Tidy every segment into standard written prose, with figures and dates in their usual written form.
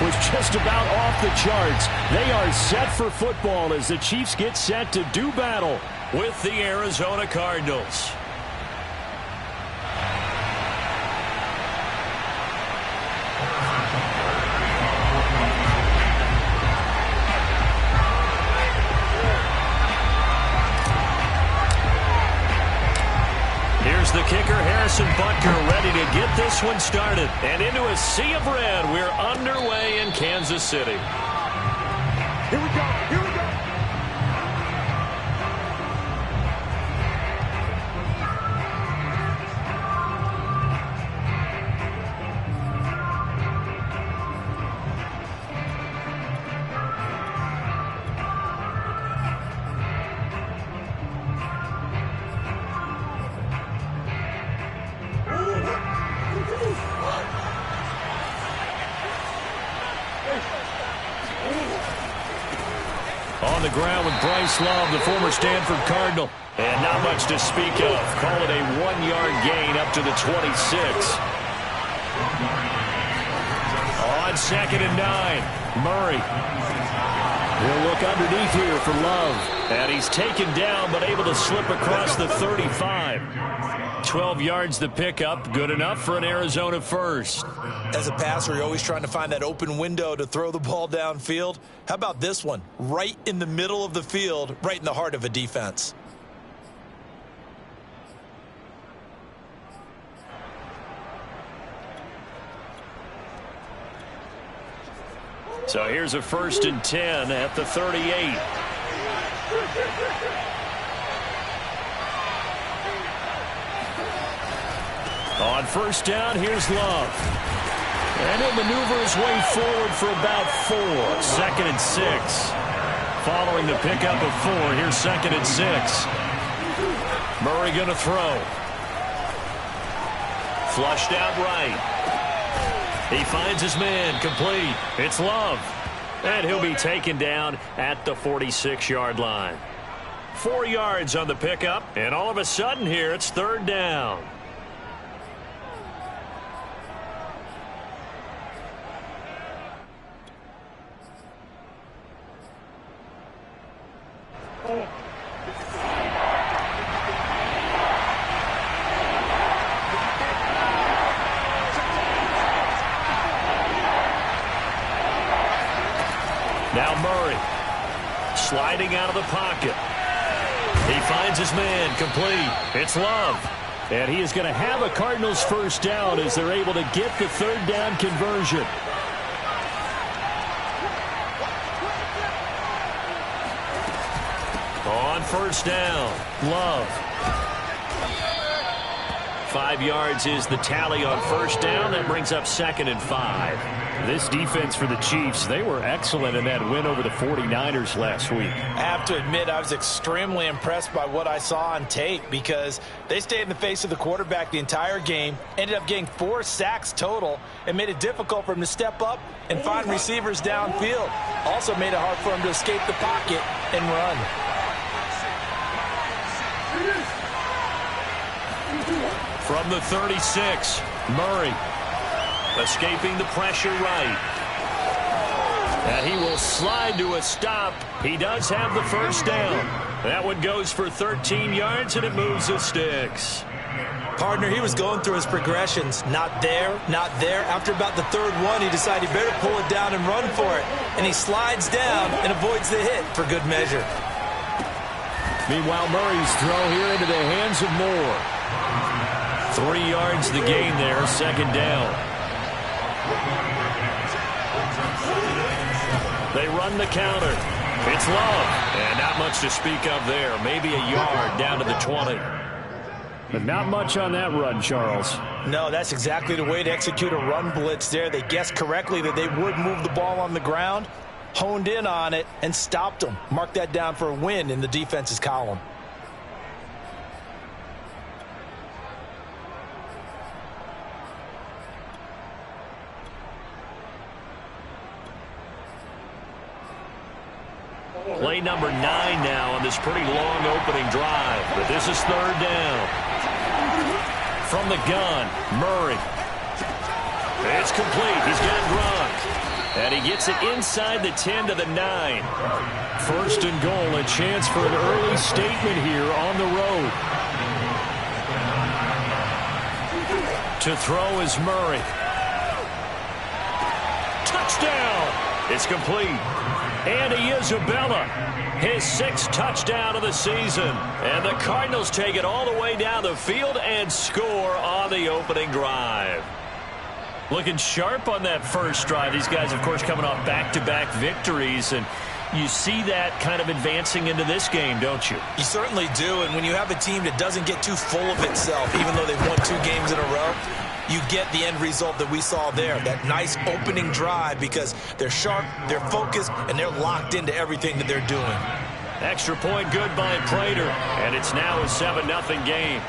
was just about off the charts. They are set for football as the Chiefs get set to do battle with the Arizona Cardinals. Here's the kicker, Harrison Butker, ready to get this one started. And into a sea of red, we're underway in Kansas City. Here we go, here we go. On the ground with Bryce Love, the former Stanford Cardinal. And not much to speak of. Call it a 1-yard gain up to the 26. On 2nd and 9, Murray. He'll look underneath here for Love. And he's taken down but able to slip across the 35. 12 yards the pickup. Good enough for an Arizona first. As a passer, you're always trying to find that open window to throw the ball downfield. How about this one? Right in the middle of the field, right in the heart of a defense. So here's a 1st and 10 at the 38. On 1st down, here's Love. And he'll maneuver his way forward for about 4. 2nd and 6. Following the pickup of 4, here's 2nd and 6. Murray going to throw. Flushed out right. He finds his man, complete. It's Love. And he'll be taken down at the 46-yard line. 4 yards on the pickup, and all of a sudden here, it's 3rd down. Now Murray, sliding out of the pocket. He finds his man, complete. It's Love. And he is going to have a Cardinals first down as they're able to get the 3rd down conversion. On 1st down, Love. 5 yards is the tally on 1st down. That brings up 2nd and 5. This defense for the Chiefs, they were excellent in that win over the 49ers last week. I have to admit, I was extremely impressed by what I saw on tape because they stayed in the face of the quarterback the entire game, ended up getting 4 sacks total, and made it difficult for him to step up and find receivers downfield. Also made it hard for him to escape the pocket and run. From the 36, Murray escaping the pressure right. And he will slide to a stop. He does have the 1st down. That one goes for 13 yards, and it moves the sticks. Partner, he was going through his progressions. Not there, not there. After about the 3rd one, he decided he better pull it down and run for it. And he slides down and avoids the hit for good measure. Meanwhile, Murray's throw here into the hands of Moore. 3 yards the gain there, 2nd down. They run the counter. It's Love. And not much to speak of there. Maybe a yard down to the 20. But not much on that run, Charles. No, that's exactly the way to execute a run blitz there. They guessed correctly that they would move the ball on the ground, honed in on it, and stopped them. Mark that down for a win in the defense's column. Play number 9 now on this pretty long opening drive. But this is 3rd down. From the gun, Murray. It's complete. He's got Gronk. And he gets it inside the 10 to the 9. First and goal, a chance for an early statement here on the road. To throw is Murray. Touchdown! It's complete. Andy Isabella, his 6th touchdown of the season. And the Cardinals take it all the way down the field and score on the opening drive. Looking sharp on that first drive. These guys, of course, coming off back-to-back victories, and you see that kind of advancing into this game, don't you? You certainly do, and when you have a team that doesn't get too full of itself, even though they've won 2 games in a row, you get the end result that we saw there, that nice opening drive, because they're sharp, they're focused, and they're locked into everything that they're doing. Extra point good by Prater, and it's now a 7-0 game.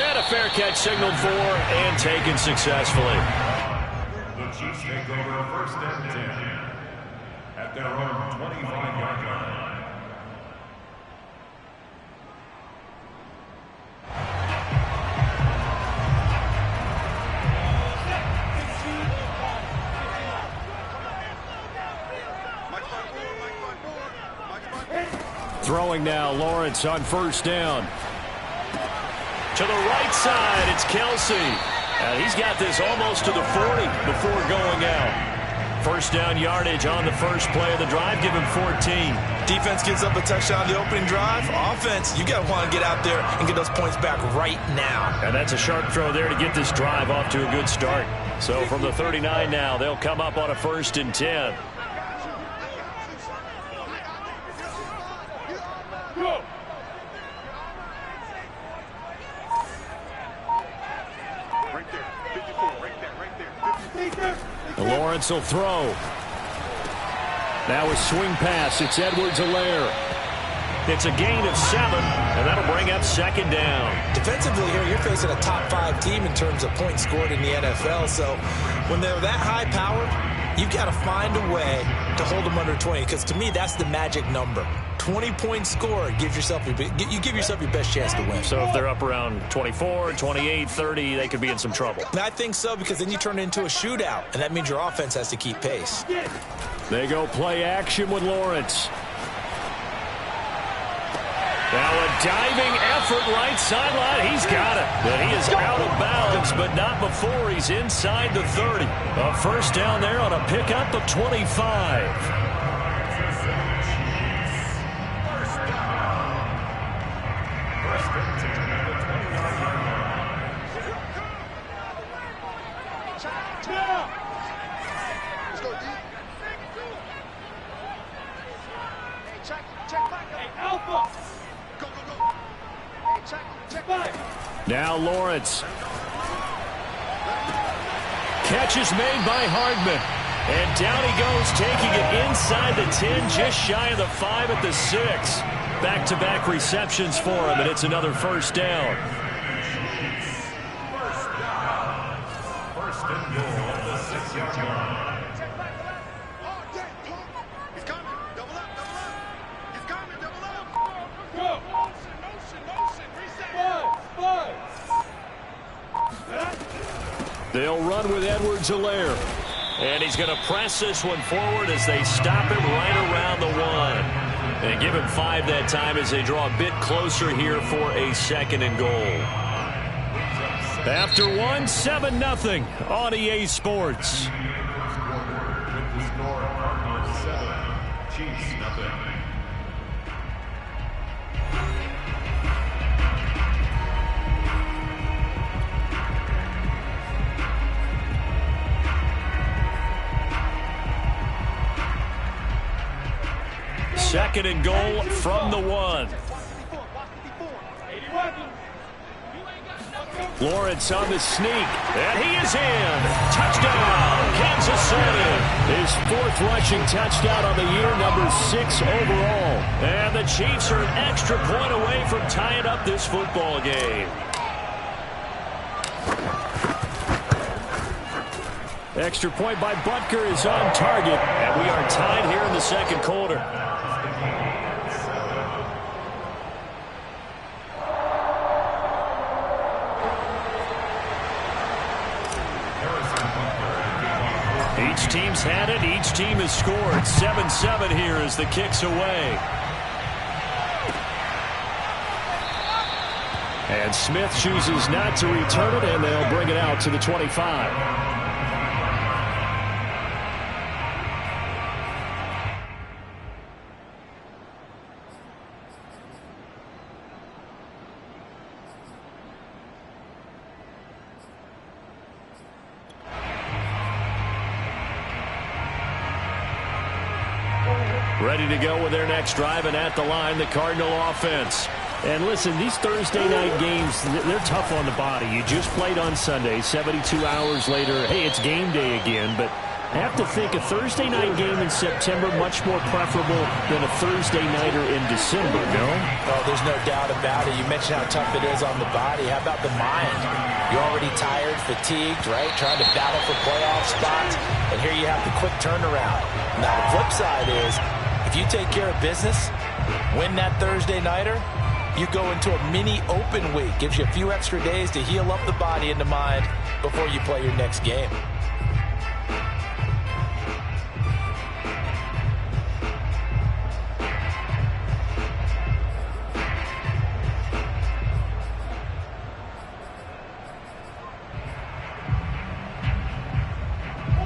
And a fair catch signaled for and taken successfully. The Chiefs take over first and 10 at their own 25-yard line. Throwing now, Lawrence on first down. To the right side, it's Kelsey. He's got this almost to the 40 before going out. First down yardage on the first play of the drive, give him 14. Defense gives up a touchdown on the opening drive. Offense, you got to want to get out there and get those points back right now. And that's a sharp throw there to get this drive off to a good start. So from the 39 now, they'll come up on a 1st and 10. Lawrence will throw. Now a swing pass. It's Edwards-Helaire. It's a gain of 7, and that'll bring up 2nd down. Defensively here, you're facing a top 5 team in terms of points scored in the NFL. So when they're that high-powered, you've got to find a way to hold them under 20, because to me, that's the magic number. 20 points scored, you give yourself your best chance to win. So if they're up around 24, 28, 30, they could be in some trouble. And I think so, because then you turn it into a shootout, and that means your offense has to keep pace. They go play action with Lawrence. Now a diving effort right sideline. He's got it. But he is out of bounds, but not before he's inside the 30. A first down there on a pickup of 25. Now Lawrence. Catch is made by Hardman. And down he goes, taking it inside the 10, just shy of the 5 at the 6. Back-to-back receptions for him, and it's another first down. First and goal at the 6-yard line. They'll run with Edwards-Helaire. And he's going to press this one forward as they stop him right around the 1. And give him 5 that time as they draw a bit closer here for a 2nd and goal. After 1, 7-0 on EA Sports. Chiefs, nothing. Second and goal from the 1. Lawrence on the sneak, and he is in. Touchdown, Kansas City. His 4th rushing touchdown on the year, number 6 overall. And the Chiefs are an extra point away from tying up this football game. Extra point by Butker is on target, and we are tied here in the 2nd quarter. Each team's had it. Each team has scored. 7-7 here as the kick's away. And Smith chooses not to return it, and they'll bring it out to the 25. Ready to go with their next drive, and at the line, the Cardinal offense. And listen, these Thursday night games, they're tough on the body. You just played on Sunday, 72 hours later. Hey, it's game day again, but I have to think a Thursday night game in September much more preferable than a Thursday nighter in December, no? Oh, there's no doubt about it. You mentioned how tough it is on the body. How about the mind? You're already tired, fatigued, right? Trying to battle for playoff spots, and here you have the quick turnaround. Now, the flip side is, if you take care of business, win that Thursday nighter, you go into a mini open week. Gives you a few extra days to heal up the body and the mind before you play your next game.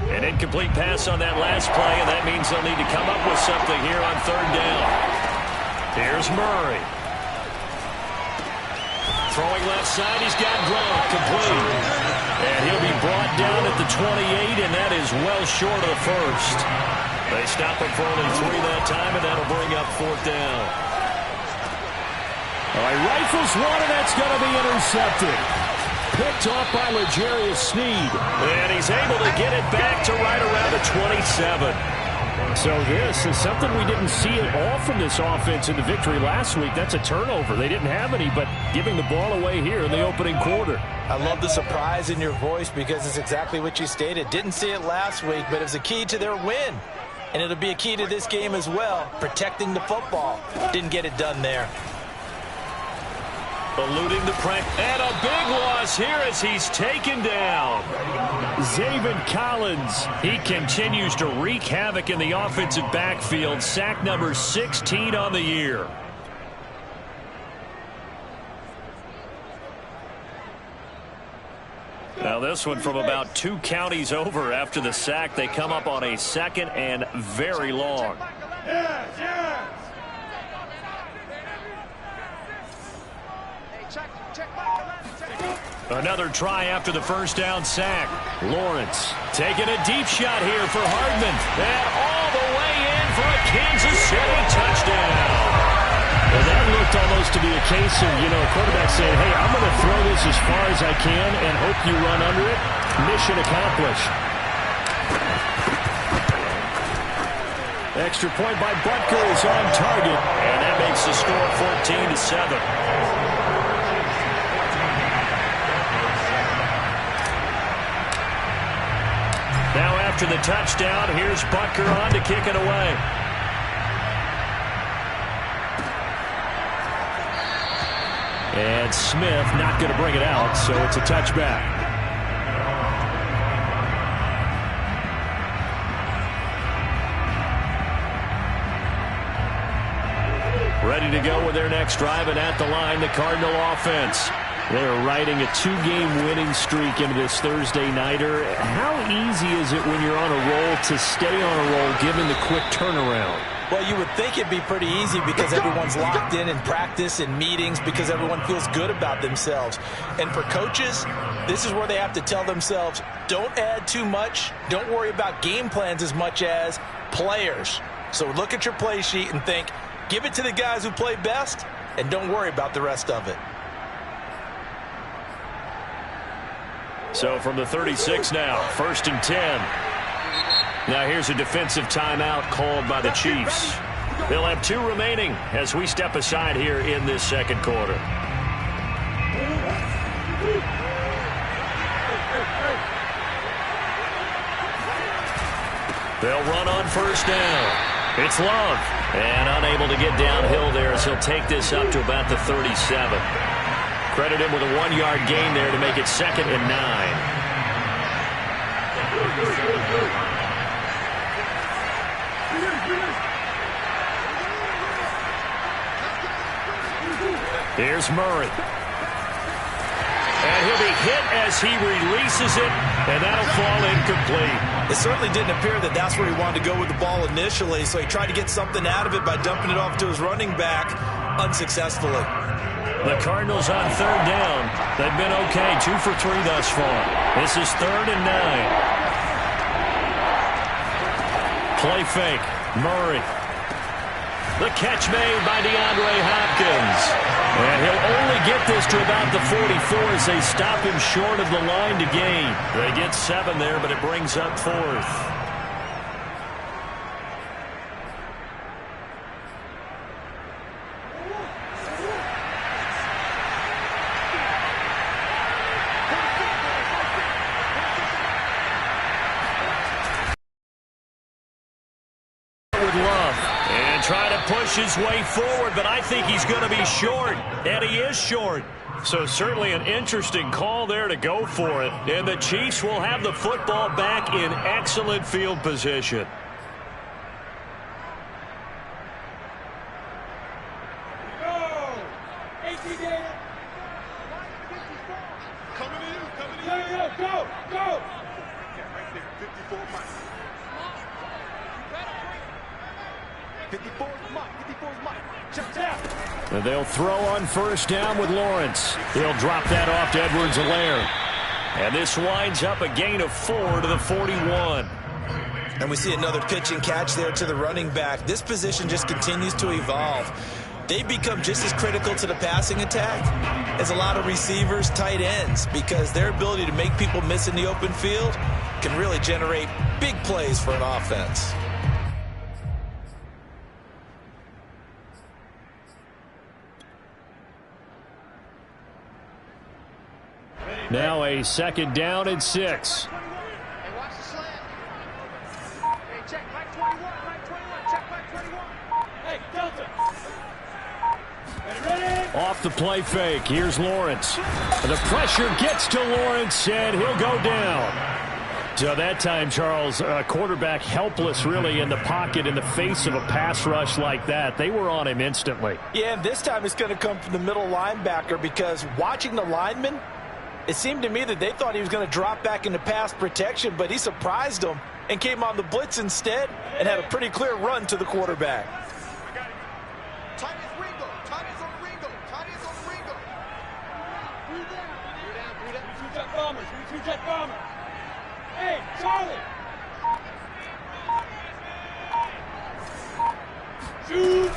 An incomplete pass on that last play, and that means they'll need to come up with something here on third down. Here's Murray. Throwing left side, he's got Gronk complete. And he'll be brought down at the 28, and that is well short of the first. They stop him for only 3 that time, and that'll bring up fourth down. All right, rifles one, and that's going to be intercepted. Picked off by L'Jarius Sneed. And he's able to get it back to right around the 27. So this is something we didn't see at all from this offense in the victory last week. That's a turnover. They didn't have any, but giving the ball away here in the opening quarter. I love the surprise in your voice because it's exactly what you stated. Didn't see it last week, but it was a key to their win. And it'll be a key to this game as well, protecting the football. Didn't get it done there. Eluding the pressure, and a big loss here as he's taken down. Zaven Collins. He continues to wreak havoc in the offensive backfield. Sack number 16 on the year. Now this one from about 2 counties over after the sack. They come up on a second and very long. Another try after the first down sack. Lawrence taking a deep shot here for Hardman. And all the way in for a Kansas City touchdown. And that looked almost to be a case of, a quarterback saying, hey, I'm going to throw this as far as I can and hope you run under it. Mission accomplished. Extra point by Butker is on target. And that makes the score 14-7. Now after the touchdown, here's Butker on to kick it away. And Smith not going to bring it out, so it's a touchback. Ready to go with their next drive, and at the line, the Cardinal offense. They're riding a 2-game winning streak into this Thursday nighter. How easy is it when you're on a roll to stay on a roll given the quick turnaround? Well, you would think it'd be pretty easy because everyone's locked in practice and meetings because everyone feels good about themselves. And for coaches, this is where they have to tell themselves, don't add too much. Don't worry about game plans as much as players. So look at your play sheet and think, give it to the guys who play best and don't worry about the rest of it. So from the 36 now, 1st and 10. Now here's a defensive timeout called by the Chiefs. They'll have 2 remaining as we step aside here in this second quarter. They'll run on 1st down. It's Love. And unable to get downhill there as he'll take this up to about the 37. Credit him with a 1-yard gain there to make it 2nd and 9. Here's Murray. And he'll be hit as he releases it, and that'll fall incomplete. It certainly didn't appear that that's where he wanted to go with the ball initially, so he tried to get something out of it by dumping it off to his running back unsuccessfully. The Cardinals on third down. They've been okay, 2 for 3 thus far. This is 3rd and 9. Play fake. Murray. The catch made by DeAndre Hopkins. And he'll only get this to about the 44 as they stop him short of the line to gain. They get 7 there, but it brings up 4th. Trying to push his way forward, but I think he's going to be short, and he is short. So certainly an interesting call there to go for it. And the Chiefs will have the football back in excellent field position. And they'll throw on first down with Lawrence. He'll drop that off to Edwards-Helaire. And this winds up a gain of 4 to the 41. And we see another pitch and catch there to the running back. This position just continues to evolve. They become just as critical to the passing attack as a lot of receivers, tight ends, because their ability to make people miss in the open field can really generate big plays for an offense. Now a 2nd down and 6. Hey, watch the slant. Hey, check back 21, back 21, check back 21. Hey, Delta. Ready? Off the play fake. Here's Lawrence. The pressure gets to Lawrence, and he'll go down. So that time, Charles, quarterback helpless really in the pocket in the face of a pass rush like that. They were on him instantly. Yeah, and this time it's going to come from the middle linebacker, because watching the lineman, it seemed to me that they thought he was going to drop back into pass protection, but he surprised them and came on the blitz instead and had a pretty clear run to the quarterback. Tight as Ringo. Tight as on Ringo. Tight as on Ringo. 3 down. 3 down. 3 jet bombers. 3 jet bombers. Hey, Charlie. Shoot.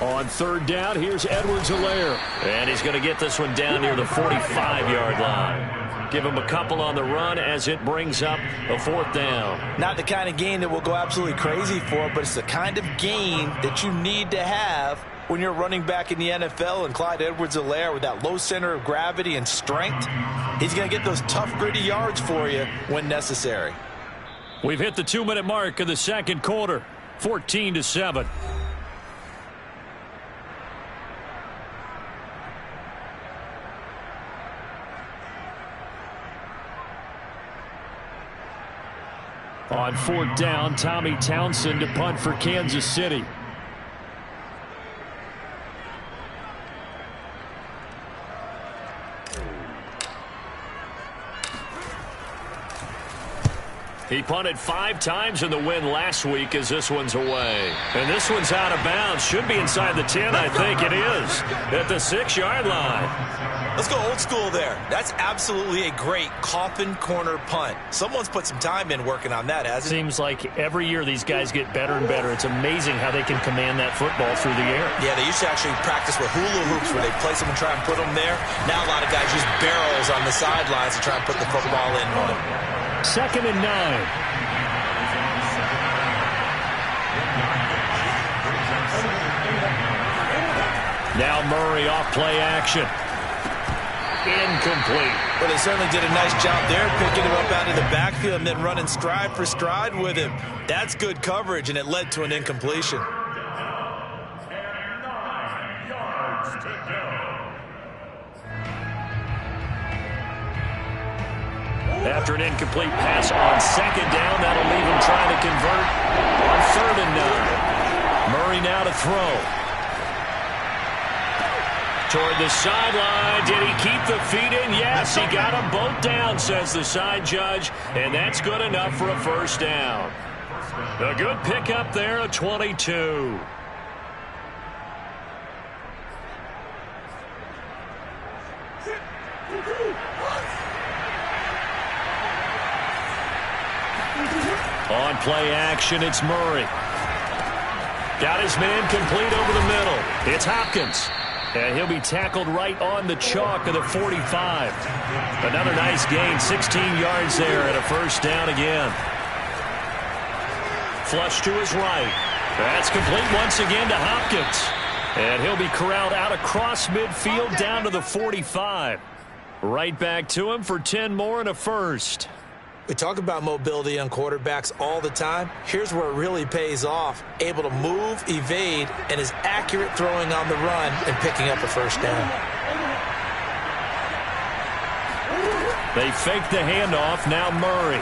On 3rd down, here's Edwards-Helaire. And he's going to get this one down near the 45-yard line. Give him a couple on the run as it brings up a 4th down. Not the kind of gain that we'll go absolutely crazy for, but it's the kind of gain that you need to have when you're running back in the NFL. And Clyde Edwards-Helaire, with that low center of gravity and strength, he's going to get those tough, gritty yards for you when necessary. We've hit the 2-minute mark of the 2nd quarter, 14-7. On 4th down, Tommy Townsend to punt for Kansas City. He punted 5 times in the win last week as this one's away. And this one's out of bounds. Should be inside the 10, I think it is, at the 6-yard line. Let's go old school there. That's absolutely a great coffin corner punt. Someone's put some time in working on that, hasn't it? Seems like every year these guys get better and better. It's amazing how they can command that football through the air. Yeah, they used to actually practice with hula hoops where they place them and try and put them there. Now a lot of guys use barrels on the sidelines to try and put the football in on them. 2nd and 9. Now Murray off play action. Incomplete. But they certainly did a nice job there, picking him up out of the backfield and then running stride for stride with him. That's good coverage, and it led to an incompletion. And 9 yards to go. After an incomplete pass on 2nd down, that'll leave him trying to convert on 3rd and 9. Murray now to throw. toward the sideline. Did he keep the feet in? Yes, he got them both down, says the side judge, and that's good enough for a first down. A good pickup there at 22. On play action, it's Murray. Got his man complete over the middle. It's Hopkins. And he'll be tackled right on the chalk of the 45. Another nice gain, 16 yards there and a first down again. Flush to his right. That's complete once again to Hopkins. And he'll be corralled out across midfield down to the 45. Right back to him for 10 more and a first. We talk about mobility on quarterbacks all the time. Here's where it really pays off. Able to move, evade, and is accurate throwing on the run and picking up a first down. They fake the handoff. Now Murray.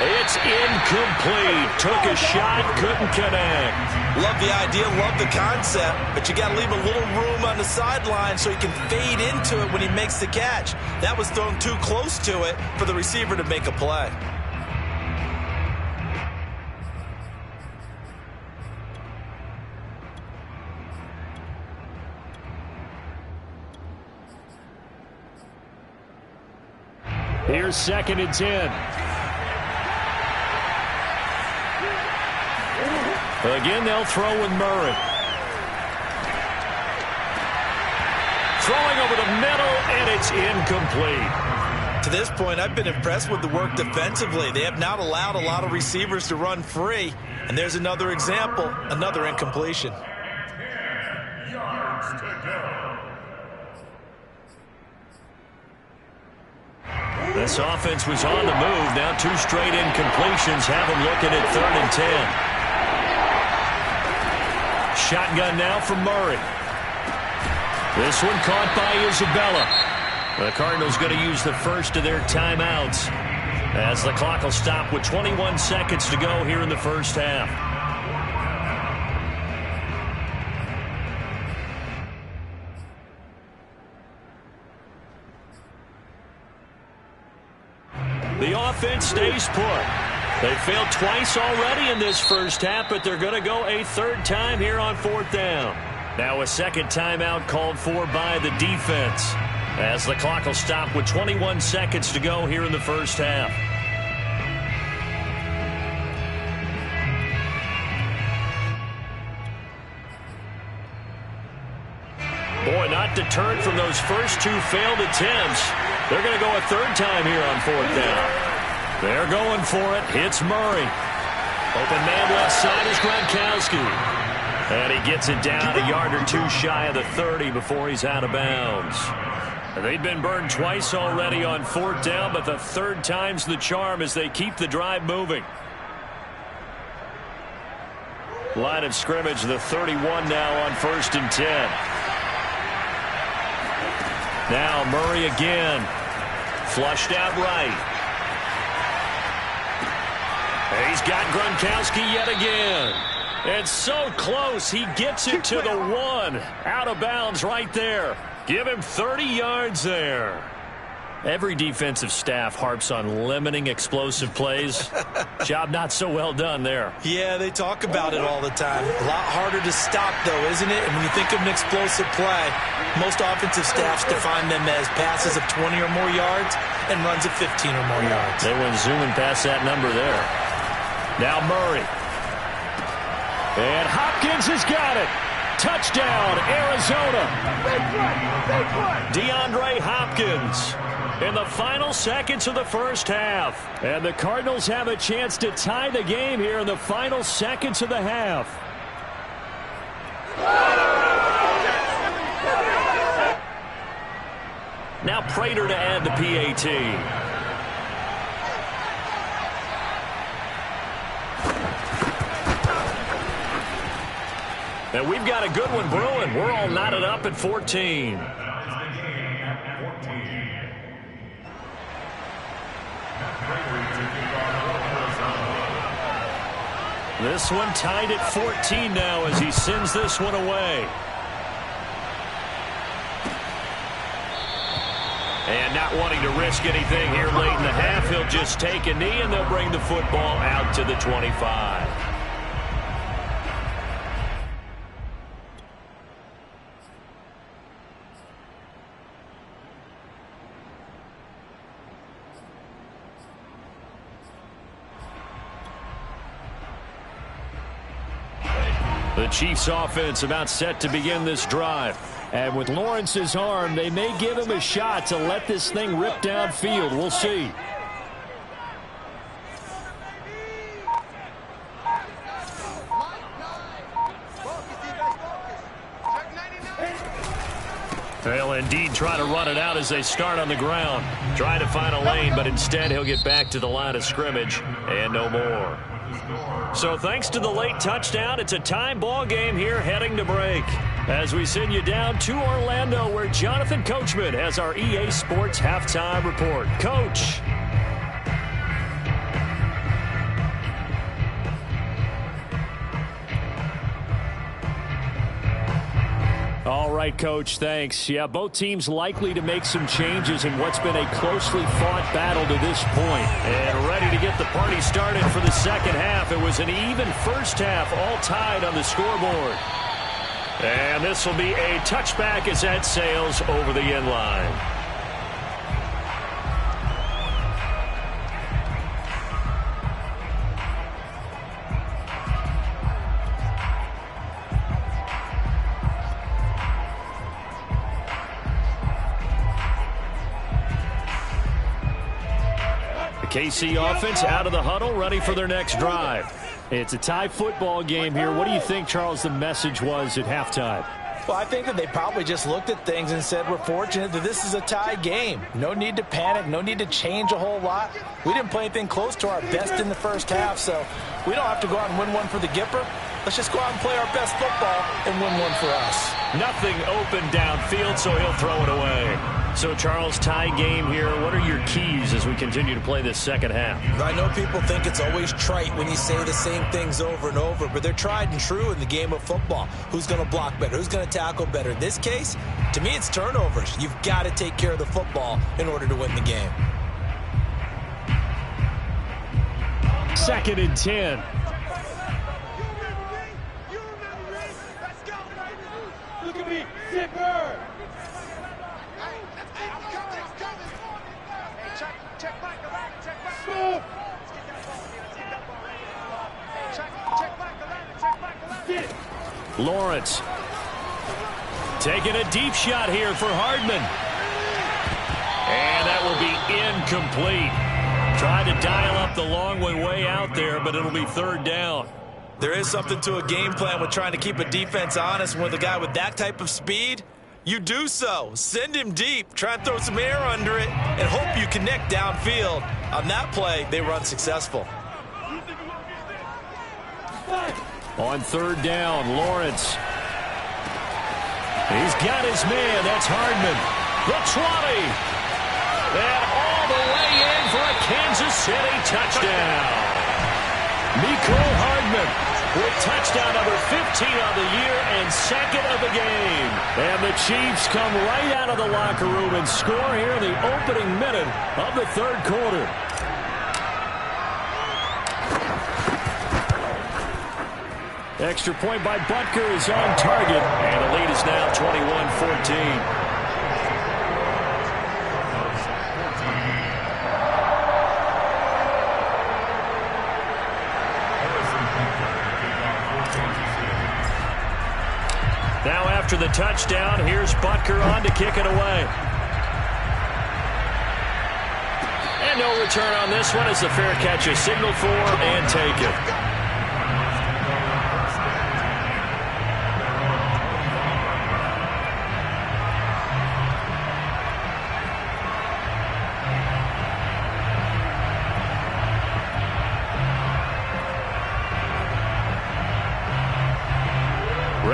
It's incomplete. Took a shot, couldn't connect. Love the idea, love the concept, but you got to leave a little room on the sideline so he can fade into it when he makes the catch. That was thrown too close to it for the receiver to make a play. Here's 2nd and 10. Again, they'll throw with Murray. Throwing over the middle, and it's incomplete. To this point, I've been impressed with the work defensively. They have not allowed a lot of receivers to run free. And there's another example, another incompletion. 10 yards to go. This offense was on the move. Now 2 straight incompletions have them looking at 3rd and 10. Shotgun now from Murray. This one caught by Isabella. The Cardinals going to use the first of their timeouts as the clock will stop with 21 seconds to go here in the first half. The offense stays put. They failed twice already in this first half, but they're going to go a 3rd time here on 4th down. Now a 2nd timeout called for by the defense as the clock will stop with 21 seconds to go here in the first half. Boy, not deterred from those first 2 failed attempts. They're going to go a 3rd time here on 4th down. They're going for it. It's Murray. Open man left side is Gronkowski. And he gets it down a yard or 2 shy of the 30 before he's out of bounds. They've been burned twice already on 4th down, but the 3rd time's the charm as they keep the drive moving. Line of scrimmage, the 31 now on 1st and 10. Now Murray again. Flushed out right. He's got Gronkowski yet again. It's so close. He gets it to the 1. Out of bounds right there. Give him 30 yards there. Every defensive staff harps on limiting explosive plays. Job not so well done there. Yeah, they talk about it all the time. A lot harder to stop, though, isn't it? And when you think of an explosive play, most offensive staffs define them as passes of 20 or more yards and runs of 15 or more yards. They went zooming past that number there. Now Murray. And Hopkins has got it. Touchdown, Arizona. DeAndre Hopkins in the final seconds of the first half. And the Cardinals have a chance to tie the game here in the final seconds of the half. Now Prater to add the PAT. And we've got a good one brewing. We're all knotted up at 14. This one tied at 14 now as he sends this one away. And not wanting to risk anything here late in the half, he'll just take a knee and they'll bring the football out to the 25. The Chiefs offense about set to begin this drive. And with Lawrence's arm, they may give him a shot to let this thing rip downfield. We'll see. They'll indeed try to run it out as they start on the ground. Trying to find a lane, but instead he'll get back to the line of scrimmage and no more. So thanks to the late touchdown, it's a tie ball game here heading to break. As we send you down to Orlando, where Jonathan Coachman has our EA Sports halftime report. Coach. All right, Coach, thanks. Yeah, both teams likely to make some changes in what's been a closely fought battle to this point. And ready to get the party started for the second half. It was an even first half, all tied on the scoreboard. And this will be a touchback as that sails over the end line. KC offense out of the huddle, ready for their next drive. It's a tie football game here. What do you think, Charles, the message was at halftime? Well, I think that they probably just looked at things and said, we're fortunate that this is a tie game. No need to panic, no need to change a whole lot. We didn't play anything close to our best in the first half, so we don't have to go out and win one for the Gipper. Let's just go out and play our best football and win one for us. Nothing open downfield, so he'll throw it away. So, Charles, tie game here. What are your keys as we continue to play this second half? I know people think it's always trite when you say the same things over and over, but they're tried and true in the game of football. Who's going to block better? Who's going to tackle better? In this case, to me, it's turnovers. You've got to take care of the football in order to win the game. 2nd and 10. Look at me, Zipper! Check back, go back, check back. Let's get that ball. Let's get that ball right here. Check back, go back, check back. Lawrence taking a deep shot here for Hardman. And that will be incomplete. Tried to dial up the long one way out there, but it'll be 3rd down. There is something to a game plan with trying to keep a defense honest. With a guy with that type of speed, you do so. Send him deep. Try and throw some air under it and hope you connect downfield. On that play, they were unsuccessful. On 3rd down, Lawrence. He's got his man. That's Hardman. The 20. And all the way in for a Kansas City touchdown. Mecole Hardman with touchdown number 15 on the year and 2nd of the game. And the Chiefs come right out of the locker room and score here in the opening minute of the 3rd quarter. Extra point by Butker is on target. And the lead is now 21-14. Now after the touchdown, here's Butker on to kick it away. And no return on this one as the fair catch is signaled for and taken.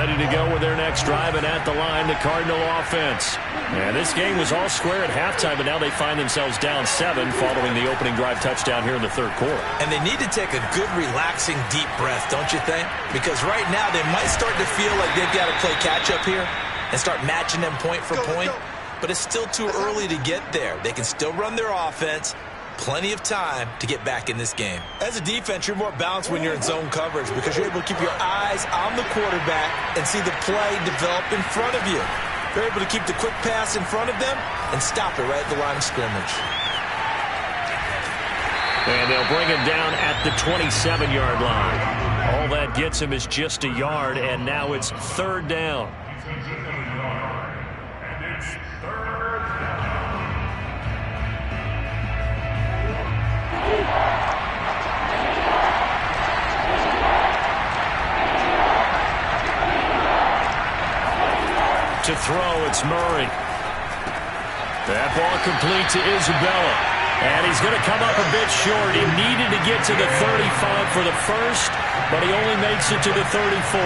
Ready to go with their next drive, and at the line, the Cardinal offense. And this game was all square at halftime, but now they find themselves down 7 following the opening drive touchdown here in the third quarter. And they need to take a good, relaxing, deep breath, don't you think? Because right now they might start to feel like they've got to play catch-up here and start matching them point for point. But it's still too early to get there. They can still run their offense. Plenty of time to get back in this game. As a defense, you're more balanced when you're in zone coverage because you're able to keep your eyes on the quarterback and see the play develop in front of you. You're able to keep the quick pass in front of them and stop it right at the line of scrimmage. And they'll bring him down at the 27-yard line. All that gets him is just a yard, and now it's third down. To throw, it's Murray. That ball complete to Isabella. And he's going to come up a bit short. He needed to get to the 35 for the first, but he only makes it to the 34.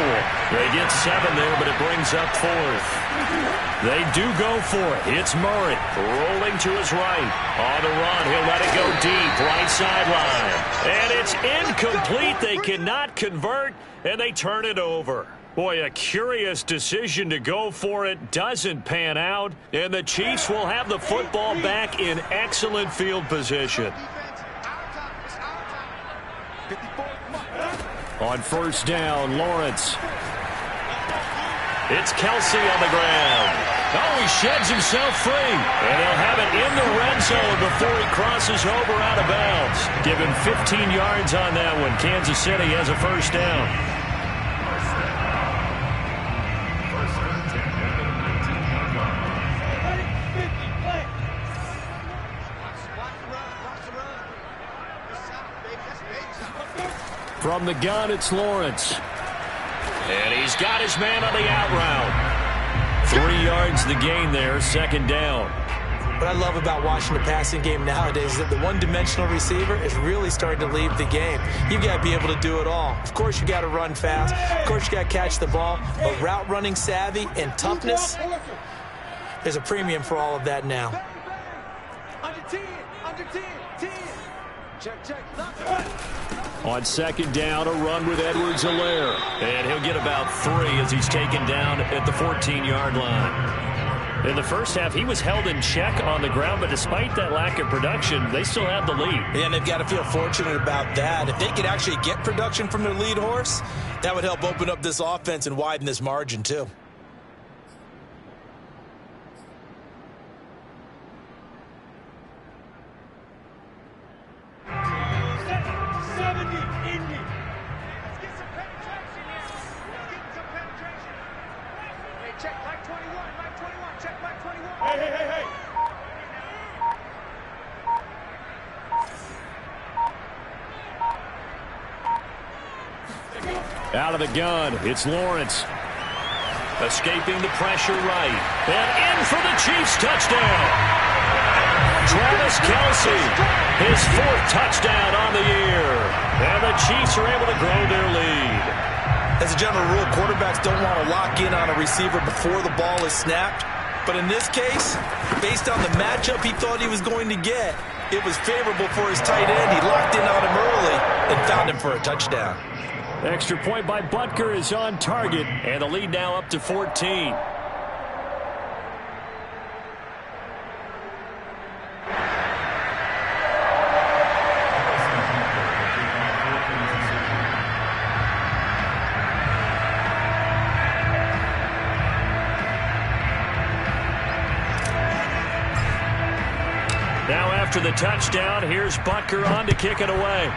They get 7 there, but it brings up 4th. They do go for it. It's Murray rolling to his right. On the run, he'll let it go deep, right sideline. And it's incomplete. They cannot convert, and they turn it over. Boy, a curious decision to go for it. Doesn't pan out. And the Chiefs will have the football back in excellent field position. On first down, Lawrence. It's Kelsey on the ground. Oh, he sheds himself free. And he'll have it in the red zone before he crosses over out of bounds. Give him 15 yards on that one. Kansas City has a first down. From the gun, it's Lawrence. And he's got his man on the out route. 3 yards the gain there, second down. What I love about watching the passing game nowadays is that the one-dimensional receiver is really starting to leave the game. You've got to be able to do it all. Of course, you got to run fast. Of course, you got to catch the ball. But route running savvy and toughness, there's a premium for all of that now. Under 10, 10. Check. On second down, a run with Edwards-Helaire. And he'll get about 3 as he's taken down at the 14-yard line. In the first half, he was held in check on the ground, but despite that lack of production, they still have the lead. And they've got to feel fortunate about that. If they could actually get production from their lead horse, that would help open up this offense and widen this margin, too. Out of the gun, it's Lawrence. Escaping the pressure right. And in for the Chiefs touchdown. Travis Kelce, his 4th touchdown on the year. And the Chiefs are able to grow their lead. As a general rule, quarterbacks don't want to lock in on a receiver before the ball is snapped. But in this case, based on the matchup he thought he was going to get, it was favorable for his tight end. He locked in on him early and found him for a touchdown. Extra point by Butker is on target, and the lead now up to 14. Now after the touchdown, here's Butker on to kick it away.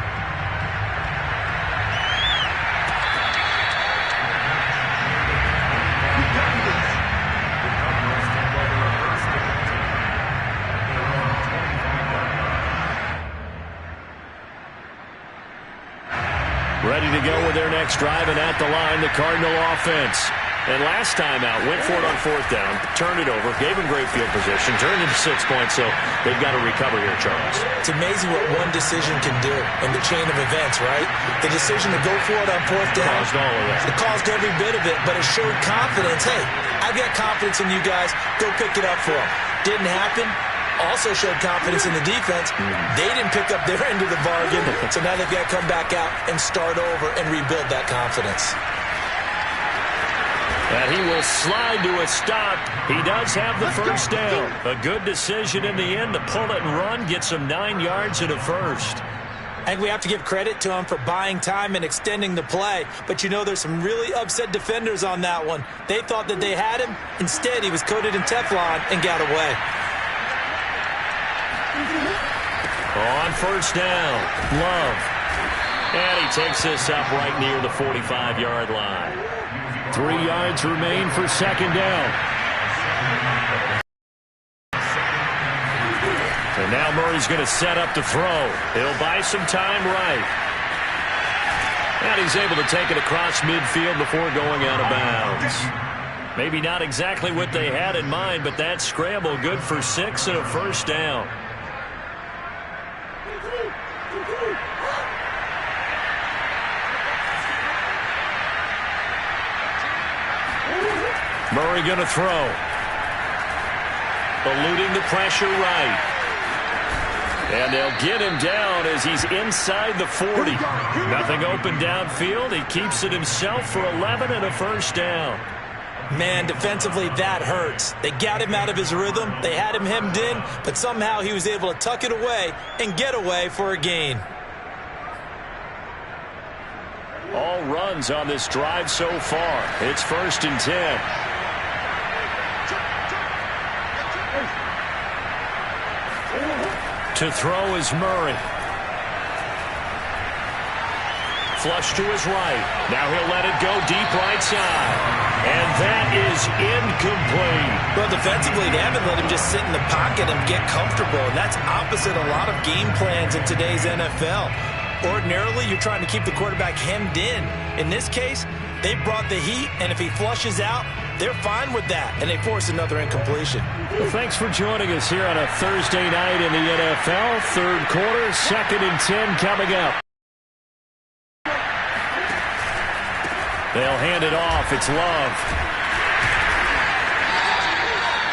Ready to go with their next drive, and at the line, the Cardinal offense. And last time out, went for it on fourth down, turned it over, gave him great field position, turned into 6 points, so they've got to recover here, Charles. It's amazing what one decision can do in the chain of events, right? The decision to go for it on fourth down. Caused all of that. It caused every bit of it, but it showed confidence. Hey, I've got confidence in you guys. Go pick it up for them. Didn't happen. Also showed confidence in the defense. They didn't pick up their end of the bargain, so now they've got to come back out and start over and rebuild that confidence. And he will slide to a stop. He does have the first down. A good decision in the end to pull it and run, get some 9 yards and a first. I think we have to give credit to him for buying time and extending the play. But, you know, there's some really upset defenders on that one. They thought that they had him. Instead, he was coated in Teflon and got away. On first down, Love. And he takes this up right near the 45-yard line. 3 yards remain for second down. And now Murray's going to set up to throw. He'll buy some time right. And he's able to take it across midfield before going out of bounds. Maybe not exactly what they had in mind, but that scramble good for 6 and a first down. Murray going to throw. Eluding the pressure right. And they'll get him down as he's inside the 40. Nothing open downfield. He keeps it himself for 11 and a first down. Man, defensively, that hurts. They got him out of his rhythm. They had him hemmed in, but somehow he was able to tuck it away and get away for a gain. All runs on this drive so far. It's 1st and 10. To throw is Murray. Flush to his right. Now he'll let it go deep right side. And that is incomplete. Well, defensively, they haven't let him just sit in the pocket and get comfortable. And that's opposite a lot of game plans in today's NFL. Ordinarily, you're trying to keep the quarterback hemmed in. In this case, they brought the heat, and if he flushes out, they're fine with that, and they force another incompletion. Well, thanks for joining us here on a Thursday night in the NFL. Third quarter, 2nd and 10 coming up. They'll hand it off. It's Love.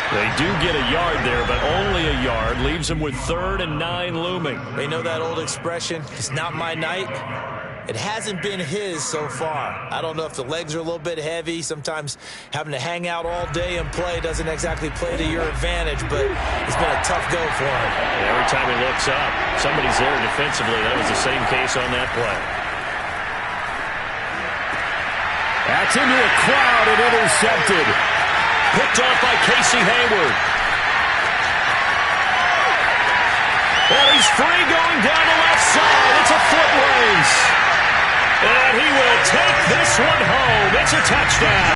They do get a yard there, but only a yard. Leaves them with 3rd and 9 looming. They know that old expression, it's not my night. It hasn't been his so far. I don't know if the legs are a little bit heavy. Sometimes having to hang out all day and play doesn't exactly play to your advantage, but it's been a tough go for him. And every time he looks up, somebody's there defensively. That was the same case on that play. That's into a crowd and intercepted. Picked off by Casey Hayward. And he's free going down the left side. It's a foot race. And he will take this one home. It's a touchdown.